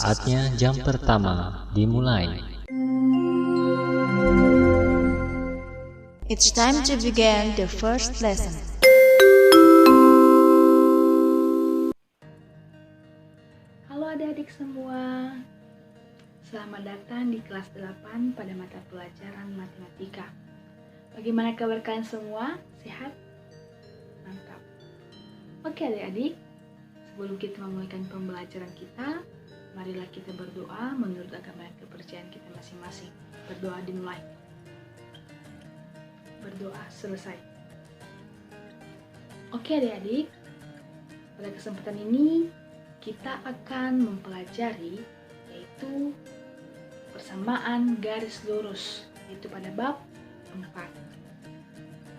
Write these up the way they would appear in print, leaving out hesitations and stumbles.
Saatnya jam pertama dimulai. It's time to begin the first lesson. Halo adik-adik semua. Selamat datang di kelas 8 pada mata pelajaran matematika. Bagaimana kabar kalian semua? Sehat? Mantap. Oke adik-adik, sebelum kita memulai pembelajaran kita, marilah kita berdoa menurut agama dan kepercayaan kita masing-masing. Berdoa dimulai. Berdoa selesai. Oke adik-adik, pada kesempatan ini kita akan mempelajari yaitu persamaan garis lurus, yaitu pada bab 4.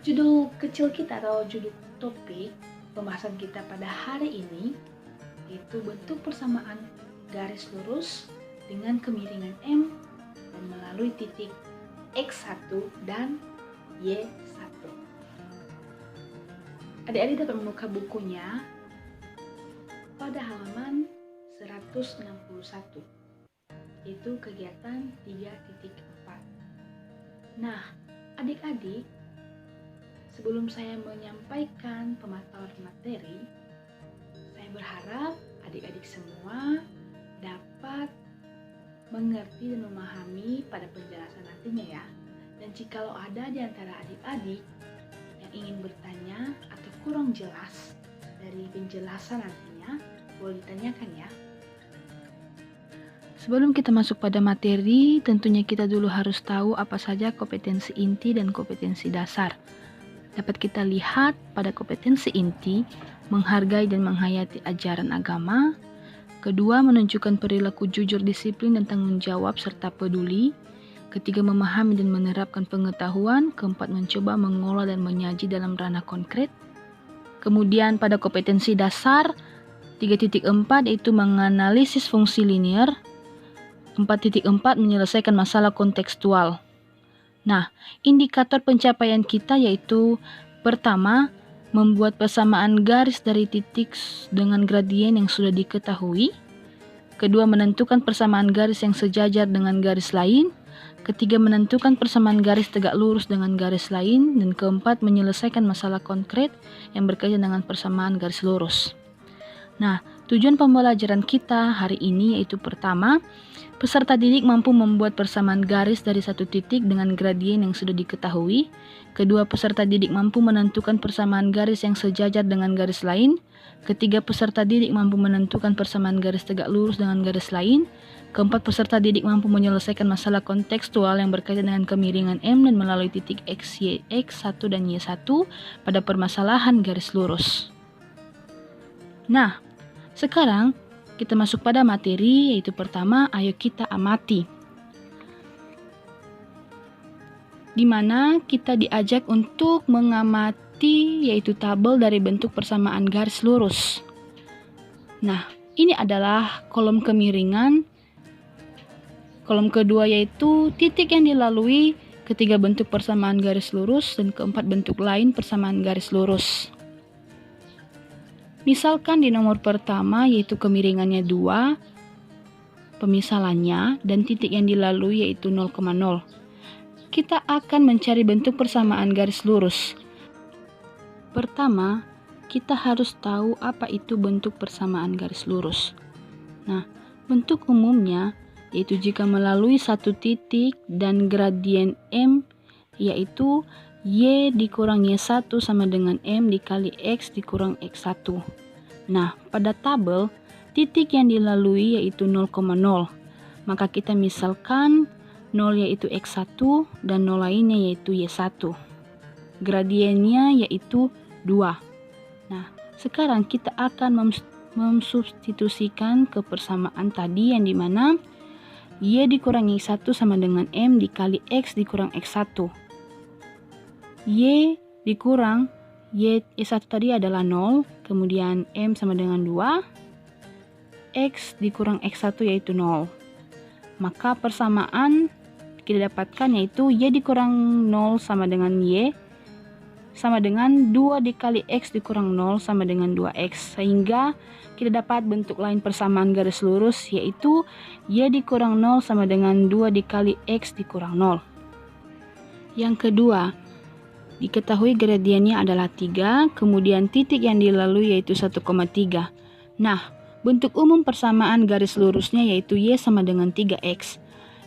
Judul kecil kita atau judul topik pembahasan kita pada hari ini yaitu bentuk persamaan garis lurus dengan kemiringan M dan melalui titik X1 dan Y1. Adik-adik dapat membuka bukunya pada halaman 161, yaitu kegiatan 3.4. Nah, adik-adik, sebelum saya menyampaikan pemaparan materi, saya berharap adik-adik semua dapat mengerti dan memahami pada penjelasan nantinya ya. Dan jikalau ada di antara adik-adik yang ingin bertanya atau kurang jelas dari penjelasan nantinya, boleh ditanyakan ya. Sebelum kita masuk pada materi, tentunya kita dulu harus tahu apa saja kompetensi inti dan kompetensi dasar. Dapat kita lihat pada kompetensi inti, menghargai dan menghayati ajaran agama. Kedua, menunjukkan perilaku jujur, disiplin, dan tanggung jawab serta peduli. Ketiga, memahami dan menerapkan pengetahuan. Keempat, mencoba mengolah dan menyaji dalam ranah konkret. Kemudian pada kompetensi dasar 3.4 yaitu menganalisis fungsi linear. 4.4 menyelesaikan masalah kontekstual. Nah, indikator pencapaian kita yaitu pertama, membuat persamaan garis dari titik dengan gradien yang sudah diketahui. Kedua, menentukan persamaan garis yang sejajar dengan garis lain. Ketiga, menentukan persamaan garis tegak lurus dengan garis lain. Dan keempat, menyelesaikan masalah konkret yang berkaitan dengan persamaan garis lurus. Nah, tujuan pembelajaran kita hari ini yaitu pertama, peserta didik mampu membuat persamaan garis dari satu titik dengan gradien yang sudah diketahui. Kedua, peserta didik mampu menentukan persamaan garis yang sejajar dengan garis lain. Ketiga, peserta didik mampu menentukan persamaan garis tegak lurus dengan garis lain. Keempat, peserta didik mampu menyelesaikan masalah kontekstual yang berkaitan dengan kemiringan M dan melalui titik X1 dan Y1 pada permasalahan garis lurus. Nah, sekarang kita masuk pada materi, yaitu pertama, ayo kita amati. Di mana kita diajak untuk mengamati yaitu tabel dari bentuk persamaan garis lurus. Nah, ini adalah kolom kemiringan. Kolom kedua yaitu titik yang dilalui, ketiga bentuk persamaan garis lurus, dan keempat bentuk lain persamaan garis lurus. Misalkan di nomor pertama yaitu kemiringannya 2, pemisalannya, dan titik yang dilalui yaitu 0,0. Kita akan mencari bentuk persamaan garis lurus. Pertama, kita harus tahu apa itu bentuk persamaan garis lurus. Nah, bentuk umumnya yaitu jika melalui satu titik dan gradien M yaitu Y dikurang Y1 sama dengan M dikali X dikurang X1. Nah, pada tabel, titik yang dilalui yaitu 0,0. Maka kita misalkan 0 yaitu X1 dan 0 lainnya yaitu Y1. Gradiennya yaitu 2. Nah, sekarang kita akan memsubstitusikan ke persamaan tadi yang dimana Y dikurang Y1 sama dengan M dikali X dikurang X1. Y dikurang Y1 tadi adalah 0, kemudian M sama dengan 2, X dikurang X1 yaitu 0. Maka persamaan kita dapatkan yaitu Y dikurang 0 sama dengan Y, sama dengan 2 dikali X dikurang 0 sama dengan 2X. Sehingga kita dapat bentuk lain persamaan garis lurus, yaitu Y dikurang 0 sama dengan 2 dikali X dikurang 0. Yang kedua, diketahui gradiennya adalah 3, kemudian titik yang dilalui yaitu 1,3. Nah, bentuk umum persamaan garis lurusnya yaitu Y sama dengan 3X.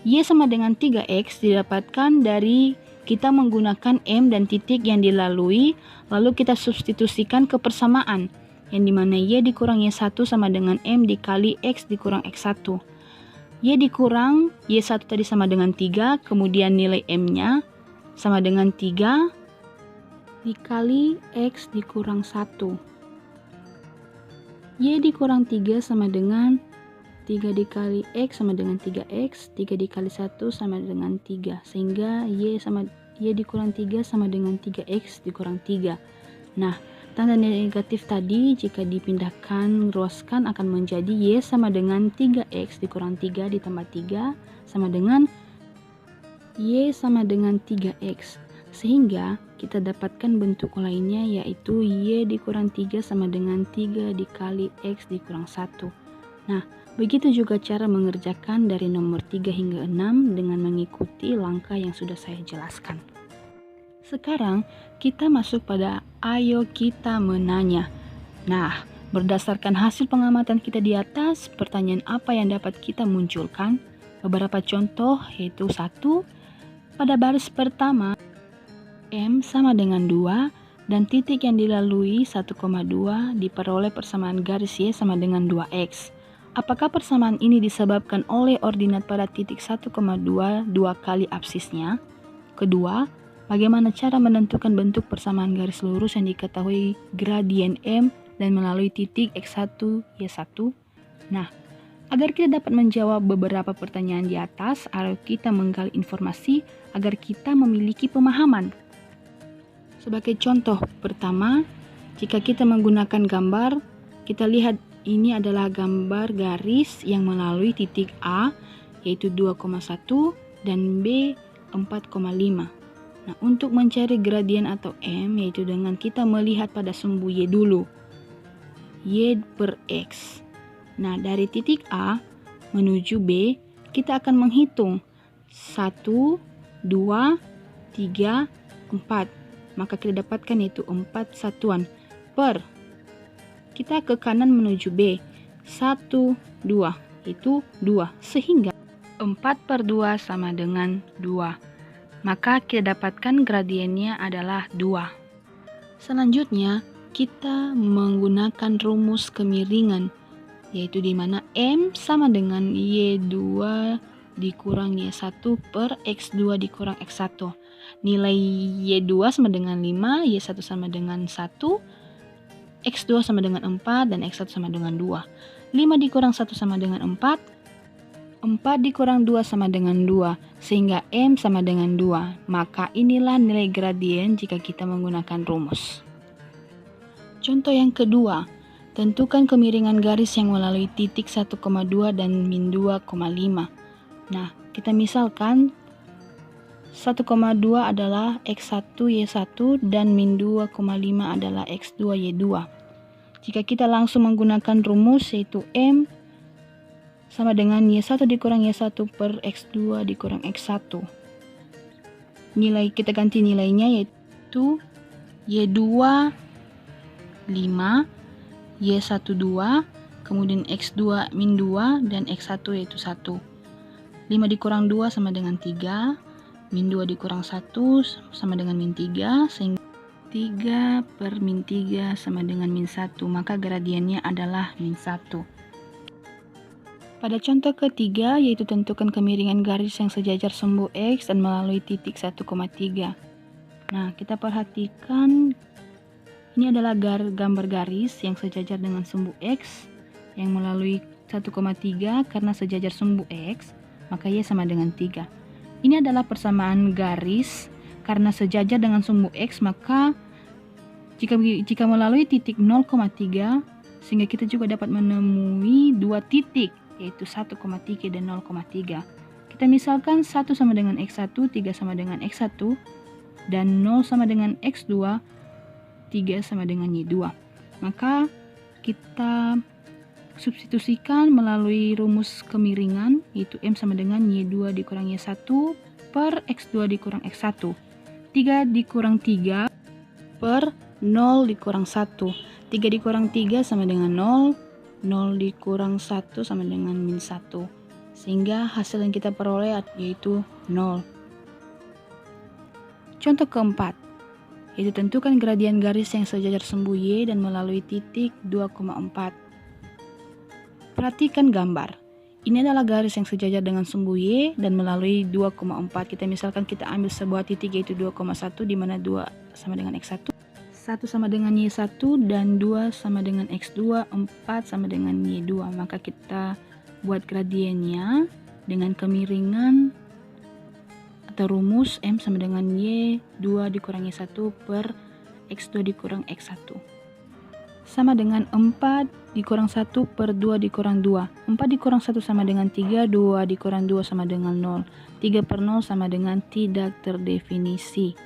Y sama dengan 3X didapatkan dari kita menggunakan M dan titik yang dilalui, lalu kita substitusikan ke persamaan, yang dimana Y dikurang Y1 sama dengan M dikali X dikurang X1. Y dikurang Y1 tadi sama dengan 3, kemudian nilai M-nya sama dengan 3 dikali X dikurang 1. Y dikurang 3 sama dengan 3 dikali X sama dengan 3X, 3 dikali 1 sama dengan 3, sehingga Y dikurang 3 sama dengan 3X dikurang 3. Nah, tanda negatif tadi jika dipindahkan, ruaskan akan menjadi Y sama dengan 3X dikurang 3 ditambah 3 sama dengan Y sama dengan 3X. Sehingga kita dapatkan bentuk lainnya yaitu Y dikurang 3 sama dengan 3 dikali X dikurang 1. Nah, begitu juga cara mengerjakan dari nomor 3 hingga 6 dengan mengikuti langkah yang sudah saya jelaskan. Sekarang kita masuk pada ayo kita menanya. Nah, berdasarkan hasil pengamatan kita di atas, pertanyaan apa yang dapat kita munculkan? Beberapa contoh yaitu 1. Pada baris pertama, M sama dengan 2 dan titik yang dilalui 1,2 diperoleh persamaan garis Y sama dengan 2X. Apakah persamaan ini disebabkan oleh ordinat pada titik 1,2 dua kali absisnya? Kedua, bagaimana cara menentukan bentuk persamaan garis lurus yang diketahui gradien M dan melalui titik X1, Y1? Nah, agar kita dapat menjawab beberapa pertanyaan di atas, ayo kita menggali informasi agar kita memiliki pemahaman. Sebagai contoh pertama, jika kita menggunakan gambar, kita lihat ini adalah gambar garis yang melalui titik A yaitu 2,1 dan B 4,5. Nah, untuk mencari gradien atau M yaitu dengan kita melihat pada sumbu Y dulu. Y per X. Nah, dari titik A menuju B, kita akan menghitung 1, 2, 3, 4. Maka kita dapatkan itu 4 satuan per. Kita ke kanan menuju B. 1, 2. Itu 2. Sehingga 4 per 2 sama dengan 2. Maka kita dapatkan gradiennya adalah 2. Selanjutnya, kita menggunakan rumus kemiringan, yaitu di mana M sama dengan Y2 dikurang Y1 per X2 dikurang X1. Nilai Y2 sama dengan 5, Y1 sama dengan 1, X2 sama dengan 4, dan X1 sama dengan 2. 5 dikurang 1 sama dengan 4, 4 dikurang 2 sama dengan 2, sehingga M sama dengan 2. Maka inilah nilai gradien jika kita menggunakan rumus. Contoh yang kedua, tentukan kemiringan garis yang melalui titik 1,2 dan min 2,5. Nah, kita misalkan 1,2 adalah X1 Y1 dan min 2,5 adalah X2 Y2. Jika kita langsung menggunakan rumus yaitu M sama dengan Y1 dikurang Y1 per X2 dikurang X1. Nilai kita ganti nilainya yaitu Y2 5, Y1 2, kemudian X2 min 2 dan X1 yaitu 1. 5 dikurang 2 sama dengan 3, min 2 dikurang 1 sama dengan min 3, sehingga 3 per min 3 sama dengan min 1, maka gradiennya adalah min 1. Pada contoh ketiga, yaitu tentukan kemiringan garis yang sejajar sumbu X dan melalui titik 1,3. Nah, kita perhatikan ini adalah gambar garis yang sejajar dengan sumbu X yang melalui 1,3 karena sejajar sumbu X, maka Y sama dengan 3. Ini adalah persamaan garis karena sejajar dengan sumbu X, maka jika melalui titik 0,3, sehingga kita juga dapat menemui dua titik, yaitu 1,3 dan 0,3. Kita misalkan 1 sama dengan X1, 3 sama dengan X1, dan 0 sama dengan X2, 3 sama dengan Y2. Maka kita substitusikan melalui rumus kemiringan, yaitu M sama dengan Y2 dikurang Y1 per X2 dikurang X1. 3 dikurang 3 per 0 dikurang 1. 3 dikurang 3 sama dengan 0. 0 dikurang 1 sama dengan min 1. Sehingga hasil yang kita peroleh yaitu 0. Contoh keempat, yaitu tentukan gradien garis yang sejajar sumbu Y dan melalui titik 2,4. Perhatikan gambar. Ini adalah garis yang sejajar dengan sumbu Y dan melalui 2,4. Misalkan kita ambil sebuah titik yaitu 2,1 di mana 2 sama dengan X1, 1 sama dengan Y1 dan 2 sama dengan X2, 4 sama dengan Y2. Maka kita buat gradiennya dengan kemiringan atau rumus M sama dengan Y2 dikurang Y1 per X2 dikurang X1. Sama dengan 4 dikurang 1 per 2 dikurang 2. 4 dikurang 1 sama dengan 3, 2 dikurang 2 sama dengan 0. 3 per 0 sama dengan tidak terdefinisi.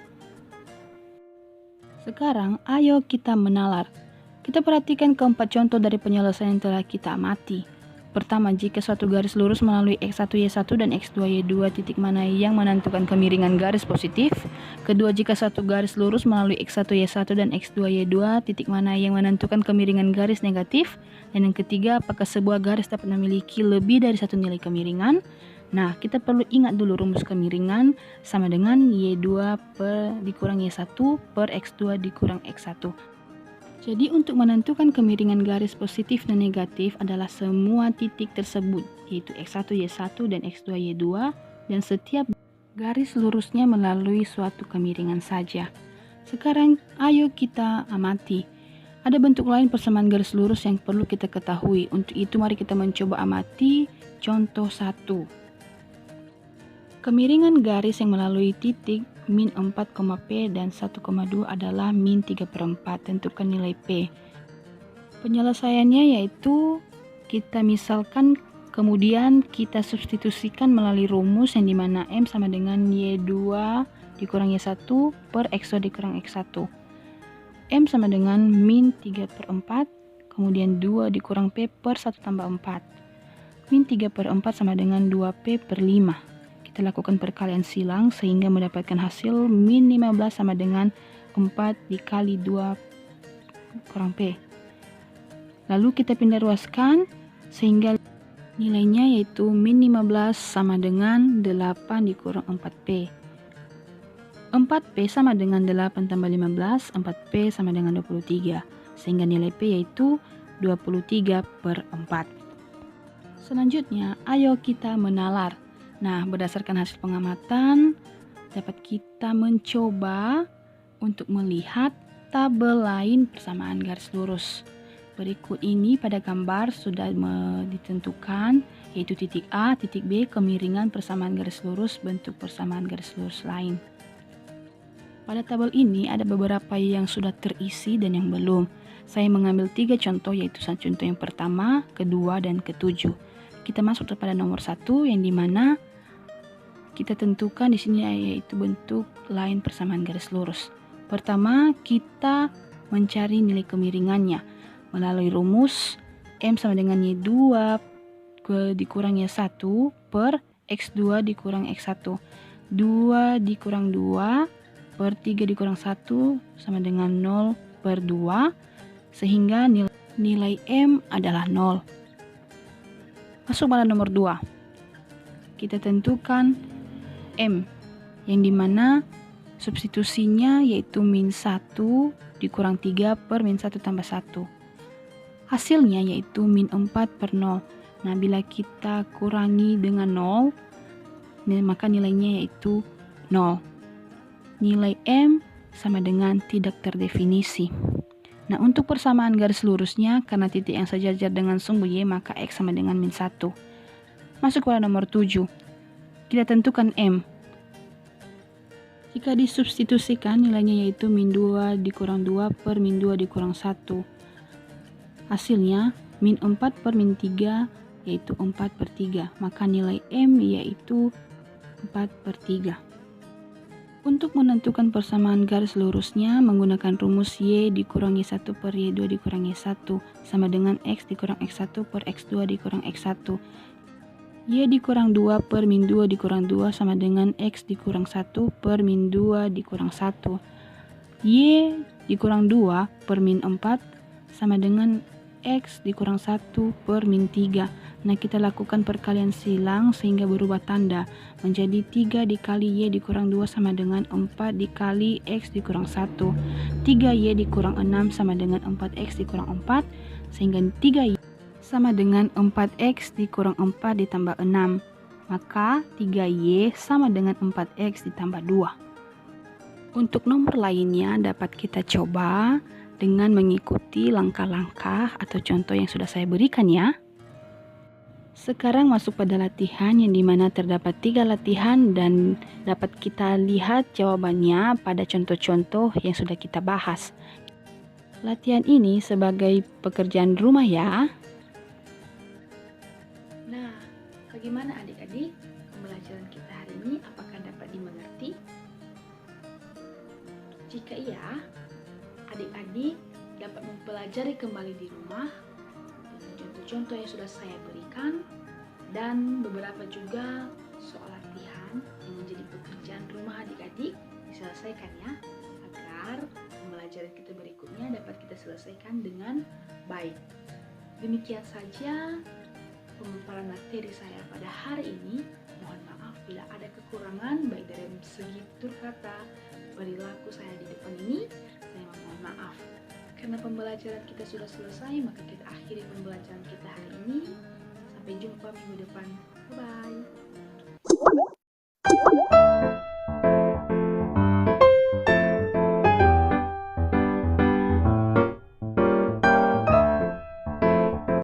Sekarang ayo kita menalar. Kita perhatikan keempat contoh dari penyelesaian yang telah kita amati. Pertama, jika suatu garis lurus melalui X1 Y1 dan X2 Y2 titik mana yang menentukan kemiringan garis positif. Kedua, jika suatu garis lurus melalui X1 Y1 dan X2 Y2 titik mana yang menentukan kemiringan garis negatif. Dan yang ketiga, apakah sebuah garis dapat memiliki lebih dari satu nilai kemiringan. Nah, kita perlu ingat dulu rumus kemiringan sama dengan Y2 dikurang Y1 per X2 dikurang X1. Jadi untuk menentukan kemiringan garis positif dan negatif adalah semua titik tersebut, yaitu X1 Y1 dan X2 Y2, dan setiap garis lurusnya melalui suatu kemiringan saja. Sekarang ayo kita amati. Ada bentuk lain persamaan garis lurus yang perlu kita ketahui. Untuk itu mari kita mencoba amati contoh 1. Kemiringan garis yang melalui titik min 4, P dan 1,2 adalah min 3/4. Tentukan nilai P. Penyelesaiannya yaitu kita misalkan kemudian kita substitusikan melalui rumus yang dimana M sama dengan Y2 dikurang Y1 per X2 dikurang X1. M sama dengan min 3/4, kemudian 2 dikurang P per 1 tambah 4. Min 3/4 sama dengan 2P per 5. Kita lakukan perkalian silang sehingga mendapatkan hasil min 15 sama dengan 4 dikali 2 kurang P. Lalu kita pindah ruaskan sehingga nilainya yaitu min 15 sama dengan 8 dikurang 4P. 4P sama dengan 8 tambah 15, 4P sama dengan 23. Sehingga nilai P yaitu 23/4. Selanjutnya, ayo kita menalar. Nah, berdasarkan hasil pengamatan, dapat kita mencoba untuk melihat tabel lain persamaan garis lurus. Berikut ini pada gambar sudah ditentukan, yaitu titik A, titik B, kemiringan persamaan garis lurus, bentuk persamaan garis lurus lain. Pada tabel ini ada beberapa yang sudah terisi dan yang belum. Saya mengambil 3 contoh, yaitu contoh yang pertama, kedua, dan ketujuh. Kita masuk kepada nomor 1 yang dimana kita tentukan di sini yaitu bentuk lain persamaan garis lurus. Pertama, kita mencari nilai kemiringannya melalui rumus M sama dengan Y2 dikurang Y1 per X2 dikurang X1. 2 dikurang 2 per 3 dikurang 1 sama dengan 0 per 2, sehingga nilai M adalah 0. Masuk pada nomor 2. Kita tentukan M, yang dimana substitusinya yaitu min 1 dikurang 3 per min 1 tambah 1. Hasilnya yaitu min 4 per 0. Nah, bila kita kurangi dengan 0, maka nilainya yaitu 0. Nilai M sama dengan tidak terdefinisi. Nah, untuk persamaan garis lurusnya, karena titik yang sejajar dengan sumbu Y, maka X sama dengan min 1. Masuk pada nomor 7. Kita tentukan M. Jika disubstitusikan, nilainya yaitu min 2 dikurang 2 per min 2 dikurang 1. Hasilnya, min 4 per min 3 yaitu 4 per 3. Maka nilai M yaitu 4 per 3. Untuk menentukan persamaan garis lurusnya menggunakan rumus Y dikurangi 1 per Y2 dikurangi 1 sama dengan X dikurang X1 per X2 dikurang X1. Y dikurang 2 per min 2 dikurang 2 sama dengan X dikurang 1 per min 2 dikurang 1. Y dikurang 2 per min 4 sama dengan X dikurang 1 per min 3. Nah, kita lakukan perkalian silang sehingga berubah tanda menjadi 3 dikali Y dikurang 2 sama dengan 4 dikali X dikurang 1. 3Y dikurang 6 sama dengan 4X dikurang 4 sehingga 3Y sama dengan 4X dikurang 4 ditambah 6. Maka 3Y sama dengan 4X ditambah 2. Untuk nomor lainnya dapat kita coba dengan mengikuti langkah-langkah atau contoh yang sudah saya berikan ya. Sekarang masuk pada latihan yang dimana terdapat 3 latihan dan dapat kita lihat jawabannya pada contoh-contoh yang sudah kita bahas. Latihan ini sebagai pekerjaan rumah ya. Nah, bagaimana adik-adik? Pembelajaran kita hari ini apakah dapat dimengerti? Jika iya, adik-adik dapat mempelajari kembali di rumah dengan contoh-contoh yang sudah saya berikan dan beberapa juga soal latihan yang menjadi pekerjaan rumah adik-adik diselesaikan ya, agar pembelajaran kita berikutnya dapat kita selesaikan dengan baik. Demikian saja pemaparan materi saya pada hari ini. Mohon maaf bila ada kekurangan baik dari segi tutur kata, perilaku saya di depan ini, saya mohon maaf. Karena pembelajaran kita sudah selesai, maka kita akhiri pembelajaran kita hari ini. Sampai jumpa minggu depan. Bye-bye.